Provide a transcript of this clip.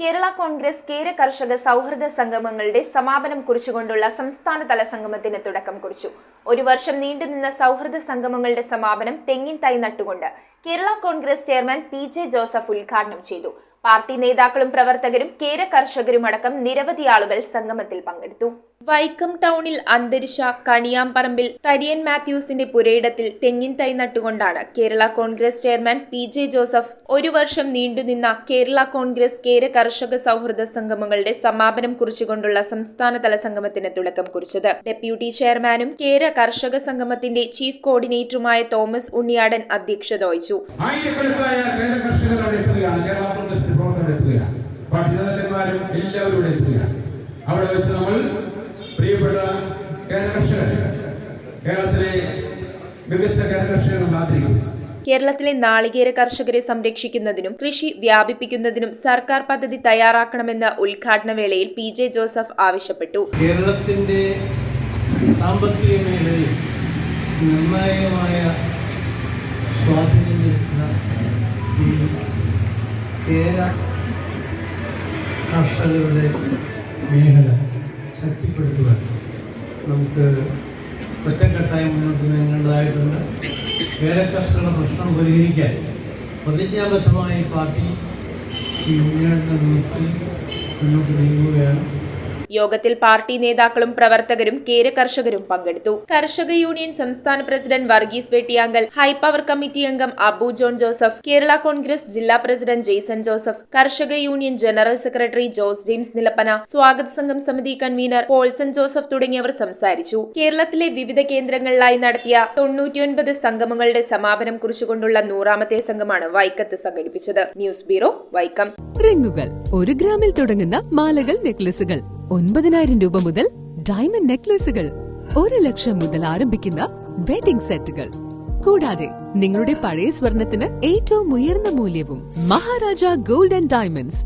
കേരള കോൺഗ്രസ് കേര കർഷക സൗഹൃദ സംഗമങ്ങളുടെ സമാപനം കുറിച്ചുകൊണ്ടുള്ള സംസ്ഥാനതല സംഗമത്തിന് തുടക്കം കുറിച്ചു. ഒരു വർഷം നീണ്ടുനിന്ന സൗഹൃദ സംഗമങ്ങളുടെ സമാപനം തെങ്ങിൻ തൈ നട്ടുകൊണ്ട് Kerala Congress chairman PJ. Joseph ഉദ്ഘാടനം ചെയ്തു. പാർട്ടി നേതാക്കളും പ്രവർത്തകരും കേര കർഷകരുമടക്കം നിരവധി ആളുകൾ സംഗമത്തിൽ പങ്കെടുത്തു. വൈക്കം ടൗണിൽ അന്തരിച്ച കണിയാമ്പറമ്പിൽ തരിയൻ മാത്യൂസിന്റെ പുരയിടത്തിൽ തെങ്ങിൻ തൈ നട്ടുകൊണ്ടാണ് Kerala Congress chairman PJ. Joseph ഒരു വർഷം നീണ്ടുനിന്ന കേരള കോൺഗ്രസ് കേര കർഷക സൗഹൃദ സംഗമങ്ങളുടെ സമാപനം കുറിച്ചുകൊണ്ടുള്ള സംസ്ഥാനതല സംഗമത്തിന് തുടക്കം കുറിച്ചത്. ഡെപ്യൂട്ടി ചെയർമാനും കേര കർഷക സംഗമത്തിന്റെ ചീഫ് കോർഡിനേറ്ററുമായ തോമസ് ഉണ്ണിയാടൻ അധ്യക്ഷത വഹിച്ചു. അവിടെ വെച്ച് നമ്മൾ പ്രിയപ്പെട്ട കേരളത്തിലെ മികച്ച കർഷകരെ നമ്മൾ ആദരിക്കുന്നു. കേരളത്തിലെ നാളികേര കർഷകരെ സംരക്ഷിക്കുന്നതിനും കൃഷി വ്യാപിപ്പിക്കുന്നതിനും സർക്കാർ പദ്ധതി തയ്യാറാക്കണമെന്ന് ഉദ്ഘാടന വേളയിൽ പി.ജെ. ജോസഫ് ആവശ്യപ്പെട്ടു. കേരളത്തിന്റെ സാമ്പത്തിക മേഖലയിൽ നിർണായകമായ സ്വാധീനം ചെലുത്തുന്ന ഈ കേര കർഷകരുടെ മേഖല ശക്തിപ്പെടുത്തുവാൻ നമുക്ക് ഒറ്റക്കെട്ടായി മുന്നോട്ട് നീങ്ങേണ്ടതായിട്ടുണ്ട്. കേര കർഷകരുടെ പ്രശ്നം പരിഹരിക്കാൻ പ്രതിജ്ഞാബദ്ധമായി പാർട്ടി യൂണിയന്റെ നേതൃത്വത്തിൽ മുന്നോട്ട് നീങ്ങുകയാണ്. യോഗത്തിൽ പാർട്ടി നേതാക്കളും പ്രവർത്തകരും കേര കർഷകരും പങ്കെടുത്തു. കർഷക യൂണിയൻ സംസ്ഥാന president Varghese Vettiyankal, high power committee അംഗം Abu John Joseph, Kerala Congress ജില്ലാ പ്രസിഡന്റ് ജെയ്സൺ ജോസഫ്, കർഷക union general secretary Jose James Nilappana, സ്വാഗത സംഘം സമിതി കൺവീനർ പോൾസൺ ജോസഫ് തുടങ്ങിയവർ സംസാരിച്ചു. കേരളത്തിലെ വിവിധ കേന്ദ്രങ്ങളിലായി നടത്തിയ 99 സംഗമങ്ങളുടെ സമാപനം കുറിച്ചുകൊണ്ടുള്ള 100ാമത്തെ സംഘമാണ് വൈക്കത്ത് സംഘടിപ്പിച്ചത്. News bureau, Vaikom. റിങ്ങുകൾ 1 ഗ്രാമിൽ തുടങ്ങുന്ന മാലകൾ, നെക്ലസുകൾ 9,000 രൂപ മുതൽ ഡയമണ്ട് നെക്ലസുകൾ 1 ലക്ഷം മുതൽ ആരംഭിക്കുന്ന വെഡിംഗ് സെറ്റുകൾ, കൂടാതെ നിങ്ങളുടെ പഴയ സ്വർണത്തിന് ഏറ്റവും ഉയർന്ന മൂല്യവും. Maharaja gold and diamonds,